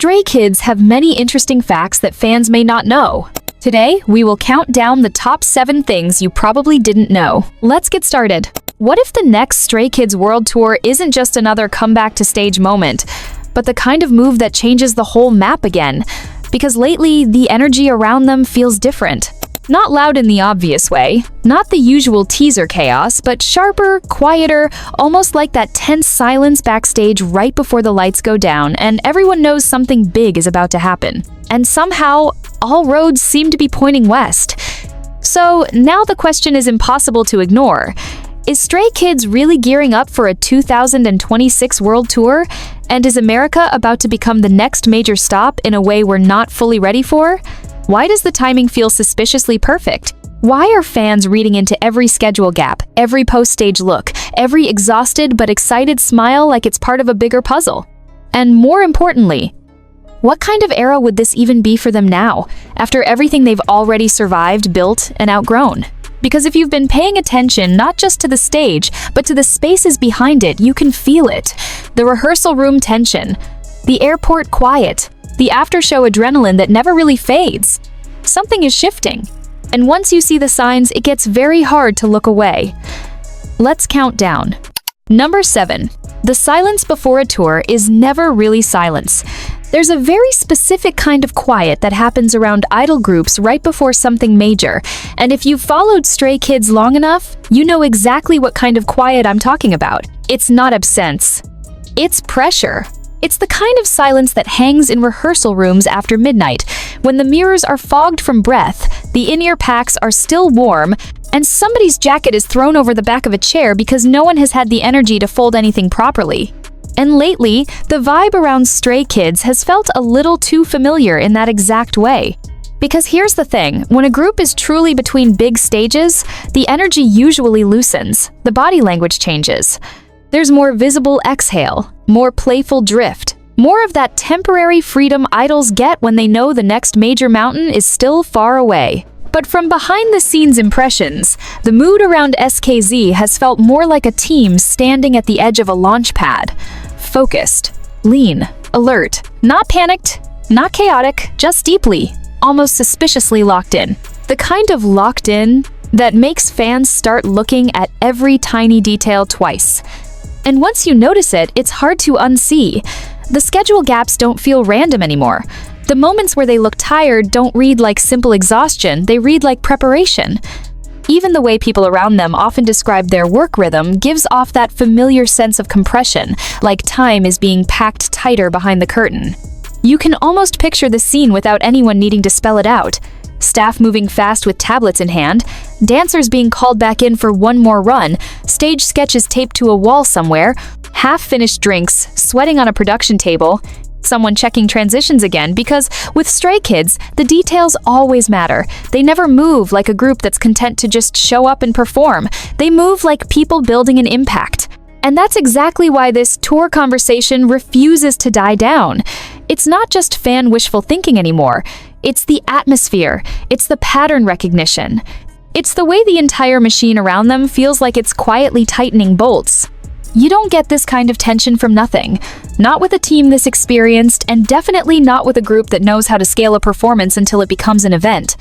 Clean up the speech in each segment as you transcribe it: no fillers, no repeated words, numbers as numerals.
Stray Kids have many interesting facts that fans may not know. Today, we will count down the top 7 things you probably didn't know. Let's get started. What if the next Stray Kids World Tour isn't just another comeback to stage moment, but the kind of move that changes the whole map again? Because lately, the energy around them feels different. Not loud in the obvious way, not the usual teaser chaos, but sharper, quieter, almost like that tense silence backstage right before the lights go down and everyone knows something big is about to happen. And somehow, all roads seem to be pointing west. So now the question is impossible to ignore. Is Stray Kids really gearing up for a 2026 World Tour? And is Amerika about to become the next major stop in a way we're not fully ready for? Why does the timing feel suspiciously perfect? Why are fans reading into every schedule gap, every post-stage look, every exhausted but excited smile like it's part of a bigger puzzle? And more importantly, what kind of era would this even be for them now, after everything they've already survived, built, and outgrown? Because if you've been paying attention not just to the stage, but to the spaces behind it, you can feel it. The rehearsal room tension, the airport quiet, the after-show adrenaline that never really fades. Something is shifting. And once you see the signs, it gets very hard to look away. Let's count down. Number 7. The silence before a tour is never really silence. There's a very specific kind of quiet that happens around idol groups right before something major. And if you've followed Stray Kids long enough, you know exactly what kind of quiet I'm talking about. It's not absence. It's pressure. It's the kind of silence that hangs in rehearsal rooms after midnight, when the mirrors are fogged from breath, the in-ear packs are still warm, and somebody's jacket is thrown over the back of a chair because no one has had the energy to fold anything properly. And lately, the vibe around Stray Kids has felt a little too familiar in that exact way. Because here's the thing, when a group is truly between big stages, the energy usually loosens, the body language changes. There's more visible exhale, more playful drift, more of that temporary freedom idols get when they know the next major mountain is still far away. But from behind-the-scenes impressions, the mood around SKZ has felt more like a team standing at the edge of a launch pad. Focused, lean, alert, not panicked, not chaotic, just deeply, almost suspiciously locked in. The kind of locked in that makes fans start looking at every tiny detail twice. And once you notice it, it's hard to unsee. The schedule gaps don't feel random anymore. The moments where they look tired don't read like simple exhaustion, they read like preparation. Even the way people around them often describe their work rhythm gives off that familiar sense of compression, like time is being packed tighter behind the curtain. You can almost picture the scene without anyone needing to spell it out. Staff moving fast with tablets in hand, dancers being called back in for one more run, stage sketches taped to a wall somewhere, half-finished drinks, sweating on a production table, someone checking transitions again, because with Stray Kids, the details always matter. They never move like a group that's content to just show up and perform. They move like people building an impact. And that's exactly why this tour conversation refuses to die down. It's not just fan wishful thinking anymore. It's the atmosphere. It's the pattern recognition. It's the way the entire machine around them feels like it's quietly tightening bolts. You don't get this kind of tension from nothing. Not with a team this experienced, and definitely not with a group that knows how to scale a performance until it becomes an event.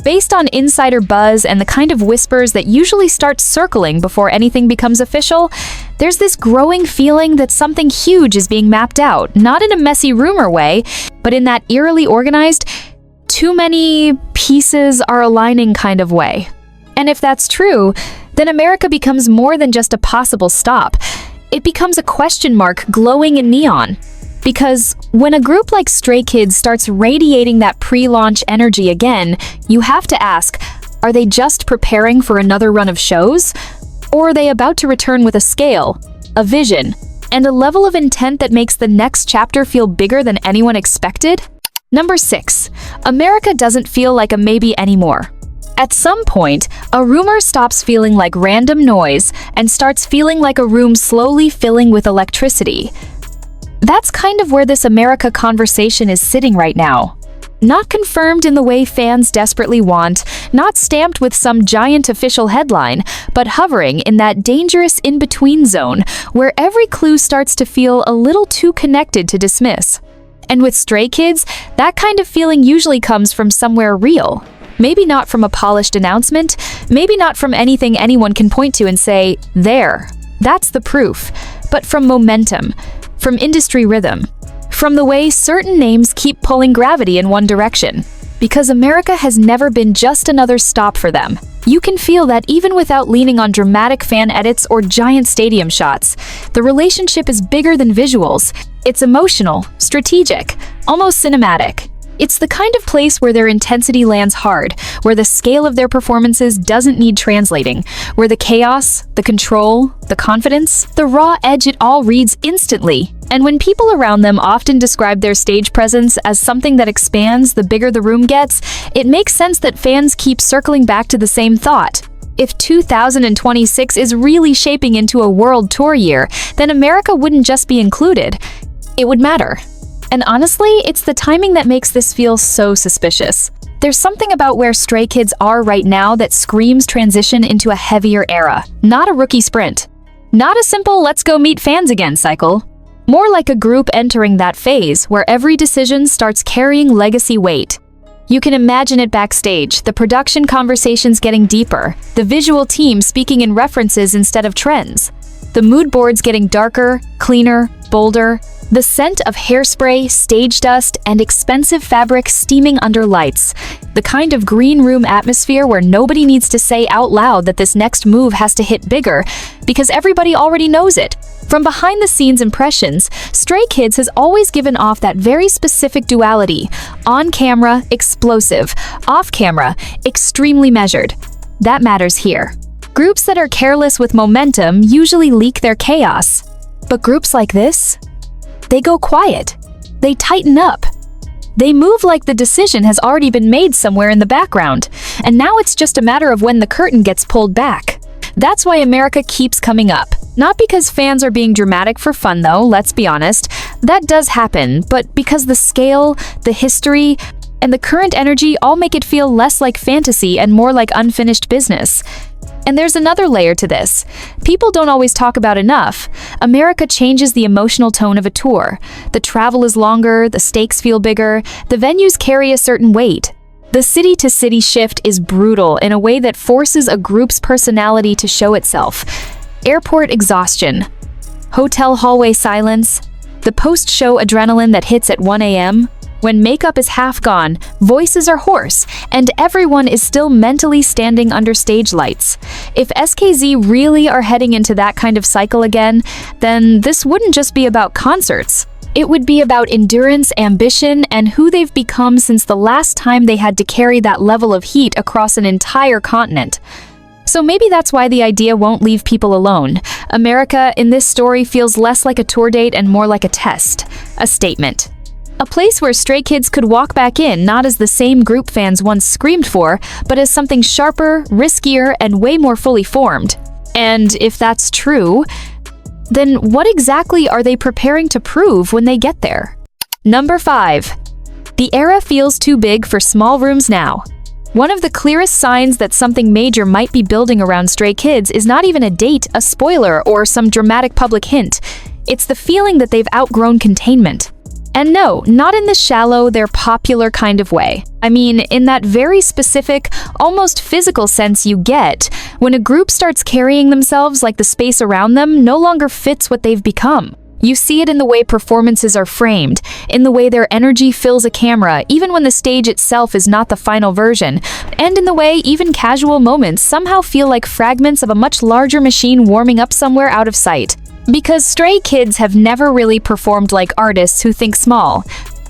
Based on insider buzz and the kind of whispers that usually start circling before anything becomes official, there's this growing feeling that something huge is being mapped out, not in a messy rumor way, but in that eerily organized, too many pieces are aligning kind of way. And if that's true, then Amerika becomes more than just a possible stop. It becomes a question mark glowing in neon. Because when a group like Stray Kids starts radiating that pre-launch energy again, you have to ask, are they just preparing for another run of shows? Or are they about to return with a scale, a vision, and a level of intent that makes the next chapter feel bigger than anyone expected? Number 6. Amerika doesn't feel like a maybe anymore. At some point, a rumor stops feeling like random noise and starts feeling like a room slowly filling with electricity. That's kind of where this Amerika conversation is sitting right now. Not confirmed in the way fans desperately want, not stamped with some giant official headline, but hovering in that dangerous in-between zone where every clue starts to feel a little too connected to dismiss. And with Stray Kids, that kind of feeling usually comes from somewhere real. Maybe not from a polished announcement, maybe not from anything anyone can point to and say, there, that's the proof, but from momentum, from industry rhythm, from the way certain names keep pulling gravity in one direction. Because Amerika has never been just another stop for them. You can feel that even without leaning on dramatic fan edits or giant stadium shots. The relationship is bigger than visuals. It's emotional, strategic, almost cinematic. It's the kind of place where their intensity lands hard, where the scale of their performances doesn't need translating, where the chaos, the control, the confidence, the raw edge, it all reads instantly. And when people around them often describe their stage presence as something that expands the bigger the room gets, it makes sense that fans keep circling back to the same thought. If 2026 is really shaping into a world tour year, then Amerika wouldn't just be included, it would matter. And honestly, it's the timing that makes this feel so suspicious. There's something about where Stray Kids are right now that screams transition into a heavier era, not a rookie sprint. Not a simple let's go meet fans again cycle. More like a group entering that phase where every decision starts carrying legacy weight. You can imagine it backstage, the production conversations getting deeper, the visual team speaking in references instead of trends, the mood boards getting darker, cleaner, bolder, the scent of hairspray, stage dust, and expensive fabric steaming under lights. The kind of green room atmosphere where nobody needs to say out loud that this next move has to hit bigger, because everybody already knows it. From behind-the-scenes impressions, Stray Kids has always given off that very specific duality. On-camera, explosive. Off-camera, extremely measured. That matters here. Groups that are careless with momentum usually leak their chaos. But groups like this? They go quiet. They tighten up. They move like the decision has already been made somewhere in the background, and now it's just a matter of when the curtain gets pulled back. That's why Amerika keeps coming up. Not because fans are being dramatic for fun though, let's be honest. That does happen, but because the scale, the history, and the current energy all make it feel less like fantasy and more like unfinished business. And there's another layer to this. People don't always talk about enough. Amerika changes the emotional tone of a tour. The travel is longer, the stakes feel bigger, the venues carry a certain weight. The city-to-city shift is brutal in a way that forces a group's personality to show itself. Airport exhaustion, hotel hallway silence, the post-show adrenaline that hits at 1 a.m., when makeup is half gone, voices are hoarse, and everyone is still mentally standing under stage lights. If SKZ really are heading into that kind of cycle again, then this wouldn't just be about concerts. It would be about endurance, ambition, and who they've become since the last time they had to carry that level of heat across an entire continent. So maybe that's why the idea won't leave people alone. Amerika in this story feels less like a tour date and more like a test, a statement. A place where Stray Kids could walk back in not as the same group fans once screamed for, but as something sharper, riskier, and way more fully formed. And if that's true, then what exactly are they preparing to prove when they get there? Number 5. The era feels too big for small rooms now. One of the clearest signs that something major might be building around Stray Kids is not even a date, a spoiler, or some dramatic public hint. It's the feeling that they've outgrown containment. And no, not in the shallow, they're popular kind of way. I mean, in that very specific, almost physical sense you get when a group starts carrying themselves like the space around them no longer fits what they've become. You see it in the way performances are framed, in the way their energy fills a camera, even when the stage itself is not the final version, and in the way even casual moments somehow feel like fragments of a much larger machine warming up somewhere out of sight. Because Stray Kids have never really performed like artists who think small.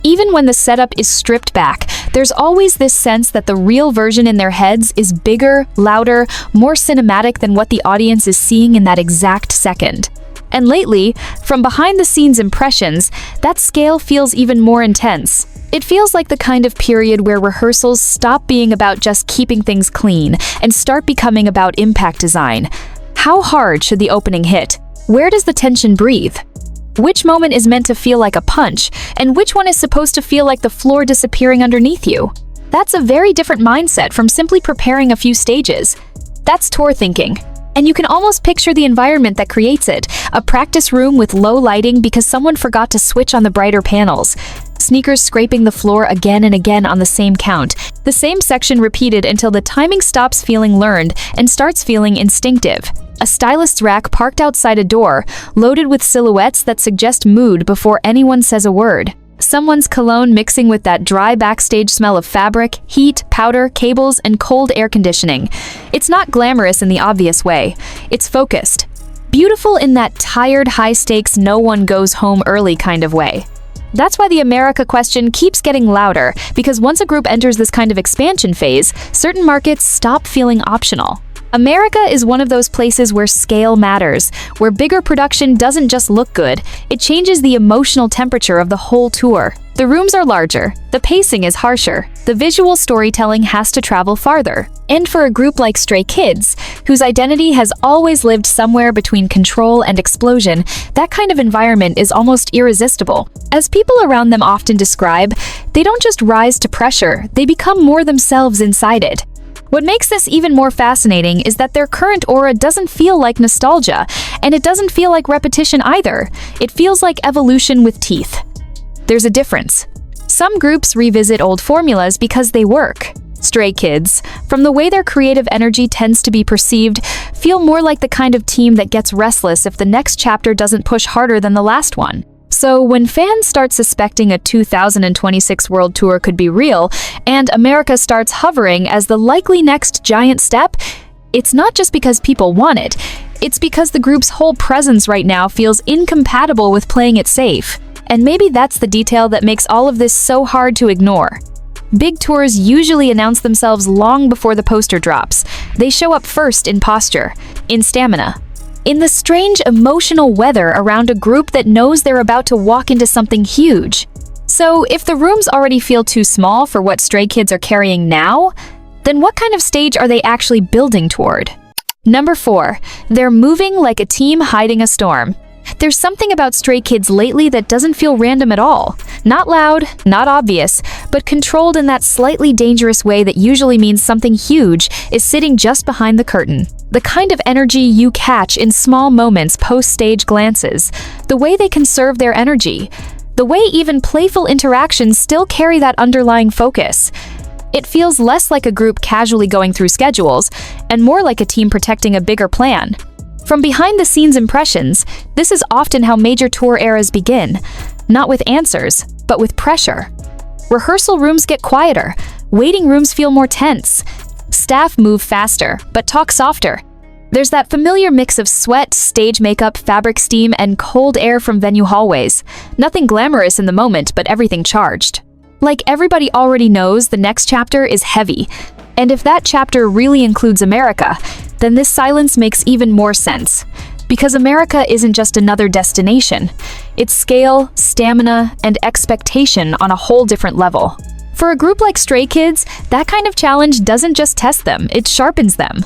Even when the setup is stripped back, there's always this sense that the real version in their heads is bigger, louder, more cinematic than what the audience is seeing in that exact second. And lately, from behind-the-scenes impressions, that scale feels even more intense. It feels like the kind of period where rehearsals stop being about just keeping things clean and start becoming about impact design. How hard should the opening hit? Where does the tension breathe? Which moment is meant to feel like a punch, and which one is supposed to feel like the floor disappearing underneath you? That's a very different mindset from simply preparing a few stages. That's tour thinking. And you can almost picture the environment that creates it, a practice room with low lighting because someone forgot to switch on the brighter panels. sneakers scraping the floor again and again on the same count. The same section repeated until the timing stops feeling learned and starts feeling instinctive. A stylist's rack parked outside a door, loaded with silhouettes that suggest mood before anyone says a word. Someone's cologne mixing with that dry backstage smell of fabric, heat, powder, cables, and cold air conditioning. It's not glamorous in the obvious way. It's focused. Beautiful in that tired, high-stakes, no-one-goes-home-early kind of way. That's why the America question keeps getting louder, because once a group enters this kind of expansion phase, certain markets stop feeling optional. Amerika is one of those places where scale matters, where bigger production doesn't just look good, it changes the emotional temperature of the whole tour. The rooms are larger, the pacing is harsher, the visual storytelling has to travel farther. And for a group like Stray Kids, whose identity has always lived somewhere between control and explosion, that kind of environment is almost irresistible. As people around them often describe, they don't just rise to pressure, they become more themselves inside it. What makes this even more fascinating is that their current aura doesn't feel like nostalgia, and it doesn't feel like repetition either. It feels like evolution with teeth. There's a difference. Some groups revisit old formulas because they work. Stray Kids, from the way their creative energy tends to be perceived, feel more like the kind of team that gets restless if the next chapter doesn't push harder than the last one. So when fans start suspecting a 2026 world tour could be real, and Amerika starts hovering as the likely next giant step, it's not just because people want it, it's because the group's whole presence right now feels incompatible with playing it safe. And maybe that's the detail that makes all of this so hard to ignore. Big tours usually announce themselves long before the poster drops. They show up first in posture, in stamina, in the strange emotional weather around a group that knows they're about to walk into something huge. So if the rooms already feel too small for what Stray Kids are carrying now, then what kind of stage are they actually building toward? Number 4, they're moving like a team hiding a storm. There's something about Stray Kids lately that doesn't feel random at all. Not loud, not obvious, but controlled in that slightly dangerous way that usually means something huge is sitting just behind the curtain. The kind of energy you catch in small moments post-stage glances, the way they conserve their energy, the way even playful interactions still carry that underlying focus. It feels less like a group casually going through schedules, and more like a team protecting a bigger plan. From behind-the-scenes impressions, this is often how major tour eras begin, not with answers, but with pressure. Rehearsal rooms get quieter, waiting rooms feel more tense, staff move faster, but talk softer. There's that familiar mix of sweat, stage makeup, fabric steam, and cold air from venue hallways. Nothing glamorous in the moment, but everything charged. Like everybody already knows, the next chapter is heavy. And if that chapter really includes Amerika, then this silence makes even more sense. Because Amerika isn't just another destination. It's scale, stamina, and expectation on a whole different level. For a group like Stray Kids, that kind of challenge doesn't just test them, it sharpens them.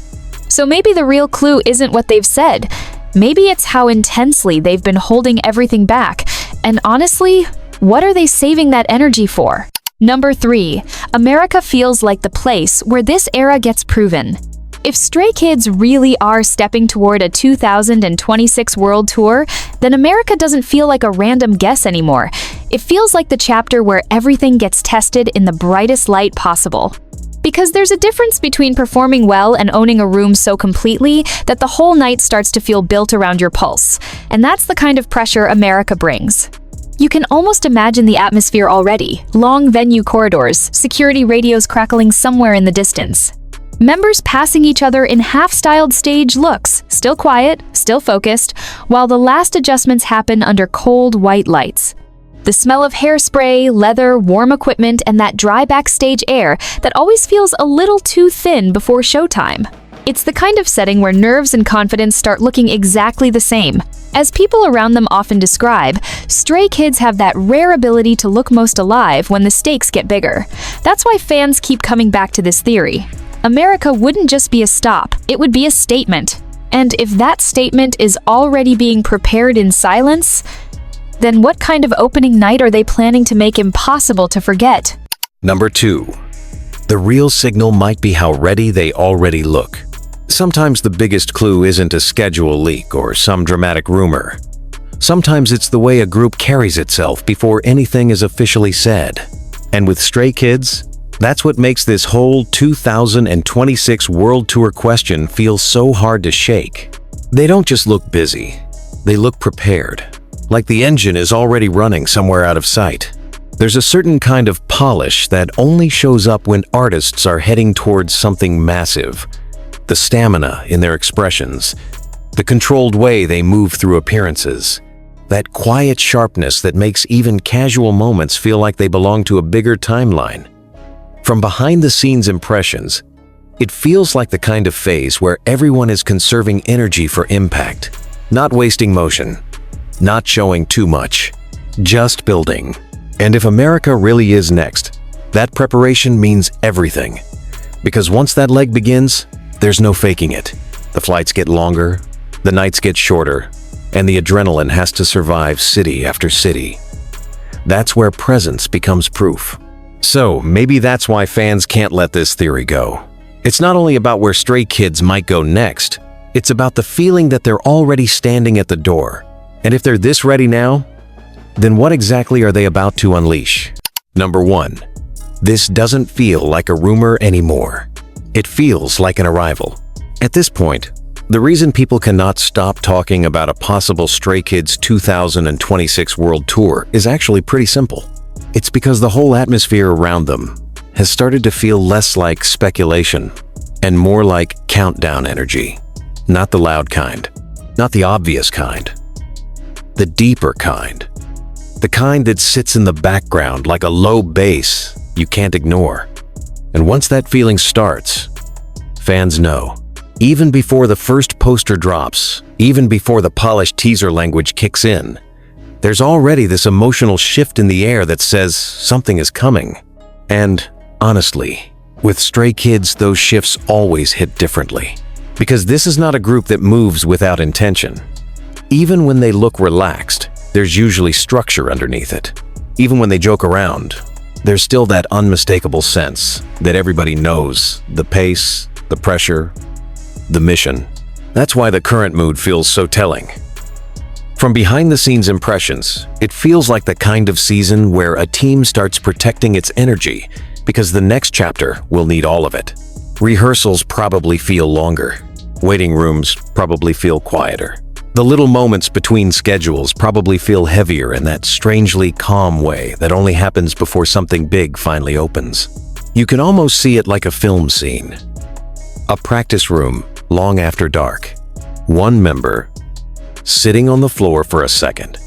So maybe the real clue isn't what they've said. Maybe it's how intensely they've been holding everything back. And honestly, what are they saving that energy for? Number 3, Amerika feels like the place where this era gets proven. If Stray Kids really are stepping toward a 2026 world tour, then Amerika doesn't feel like a random guess anymore. It feels like the chapter where everything gets tested in the brightest light possible. Because there's a difference between performing well and owning a room so completely that the whole night starts to feel built around your pulse. And that's the kind of pressure Amerika brings. You can almost imagine the atmosphere already. Long venue corridors, security radios crackling somewhere in the distance. Members passing each other in half-styled stage looks, still quiet, still focused, while the last adjustments happen under cold white lights. The smell of hairspray, leather, warm equipment, and that dry backstage air that always feels a little too thin before showtime. It's the kind of setting where nerves and confidence start looking exactly the same. As people around them often describe, Stray Kids have that rare ability to look most alive when the stakes get bigger. That's why fans keep coming back to this theory. Amerika wouldn't just be a stop, it would be a statement. And if that statement is already being prepared in silence, then what kind of opening night are they planning to make impossible to forget? Number 2. The real signal might be how ready they already look. Sometimes the biggest clue isn't a schedule leak or some dramatic rumor. Sometimes it's the way a group carries itself before anything is officially said. And with Stray Kids, that's what makes this whole 2026 World Tour question feel so hard to shake. They don't just look busy, they look prepared, like the engine is already running somewhere out of sight. There's a certain kind of polish that only shows up when artists are heading towards something massive. The stamina in their expressions, the controlled way they move through appearances, that quiet sharpness that makes even casual moments feel like they belong to a bigger timeline. From behind-the-scenes impressions, it feels like the kind of phase where everyone is conserving energy for impact, not wasting motion, not showing too much, just building. And if Amerika really is next, that preparation means everything. Because once that leg begins, there's no faking it. The flights get longer, the nights get shorter, and the adrenaline has to survive city after city. That's where presence becomes proof. So maybe that's why fans can't let this theory go. It's not only about where Stray Kids might go next, it's about the feeling that they're already standing at the door. And if they're this ready now, then what exactly are they about to unleash? Number 1. This doesn't feel like a rumor anymore. It feels like an arrival. At this point, the reason people cannot stop talking about a possible Stray Kids 2026 World Tour is actually pretty simple. It's because the whole atmosphere around them has started to feel less like speculation and more like countdown energy. Not the loud kind, not the obvious kind, the deeper kind. The kind that sits in the background like a low bass you can't ignore. And once that feeling starts, fans know. Even before the first poster drops, even before the polished teaser language kicks in, there's already this emotional shift in the air that says something is coming. And honestly, with Stray Kids, those shifts always hit differently. Because this is not a group that moves without intention. Even when they look relaxed, there's usually structure underneath it. Even when they joke around, there's still that unmistakable sense that everybody knows the pace, the pressure, the mission. That's why the current mood feels so telling. From behind-the-scenes impressions, it feels like the kind of season where a team starts protecting its energy because the next chapter will need all of it. Rehearsals probably feel longer. Waiting rooms probably feel quieter. The little moments between schedules probably feel heavier in that strangely calm way that only happens before something big finally opens. You can almost see it like a film scene. A practice room long after dark. One member sitting on the floor for a second,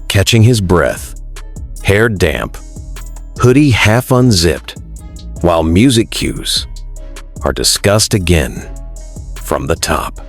catching his breath, hair damp, hoodie half unzipped, while music cues are discussed again from the top.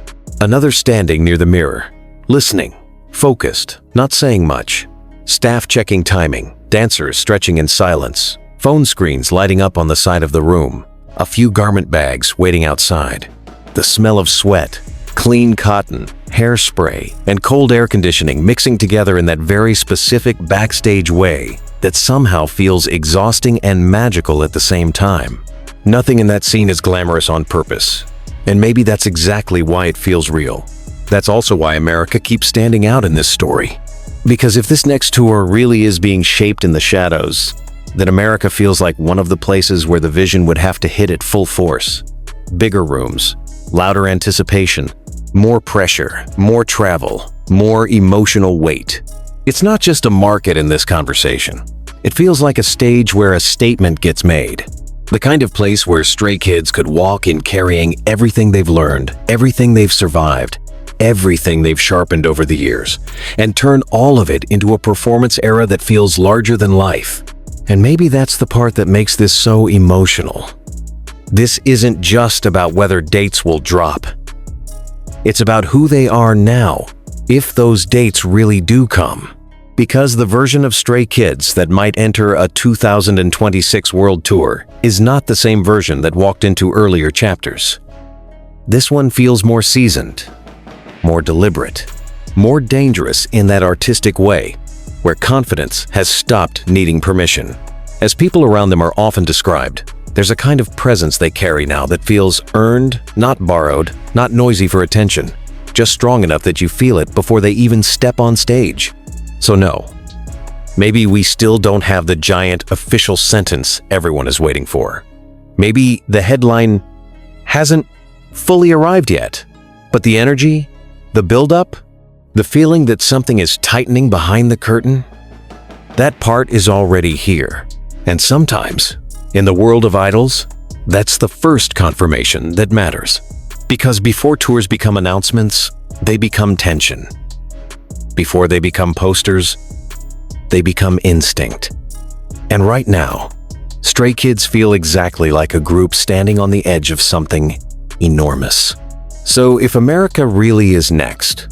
Another standing near the mirror, listening, focused, not saying much. Staff checking timing, dancers stretching in silence, phone screens lighting up on the side of the room, a few garment bags waiting outside. The smell of sweat, clean cotton, hairspray, and cold air conditioning mixing together in that very specific backstage way that somehow feels exhausting and magical at the same time. Nothing in that scene is glamorous on purpose, and maybe that's exactly why it feels real. That's also why Amerika keeps standing out in this story. Because if this next tour really is being shaped in the shadows, then Amerika feels like one of the places where the vision would have to hit at full force. Bigger rooms, louder anticipation, more pressure, more travel, more emotional weight. It's not just a market in this conversation. It feels like a stage where a statement gets made. The kind of place where Stray Kids could walk in carrying everything they've learned, everything they've survived, everything they've sharpened over the years, and turn all of it into a performance era that feels larger than life. And maybe that's the part that makes this so emotional. This isn't just about whether dates will drop. It's about who they are now, if those dates really do come. Because the version of Stray Kids that might enter a 2026 World Tour is not the same version that walked into earlier chapters. This one feels more seasoned, more deliberate, more dangerous in that artistic way, where confidence has stopped needing permission. As people around them are often described, there's a kind of presence they carry now that feels earned, not borrowed, not noisy for attention, just strong enough that you feel it before they even step on stage. So no, maybe we still don't have the giant official sentence everyone is waiting for. Maybe the headline hasn't fully arrived yet, but the energy, the buildup, the feeling that something is tightening behind the curtain, that part is already here. And sometimes, in the world of idols, that's the first confirmation that matters. Because before tours become announcements, they become tension. Before they become posters, they become instinct. And right now, Stray Kids feel exactly like a group standing on the edge of something enormous. So if Amerika really is next,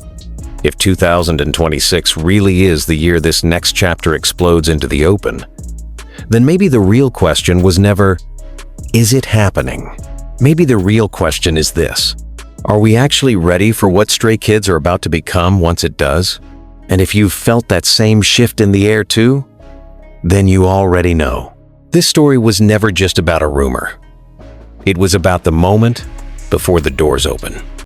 if 2026 really is the year this next chapter explodes into the open, then maybe the real question was never, is it happening? Maybe the real question is this: are we actually ready for what Stray Kids are about to become once it does? And if you've felt that same shift in the air too, then you already know. This story was never just about a rumor. It was about the moment before the doors open.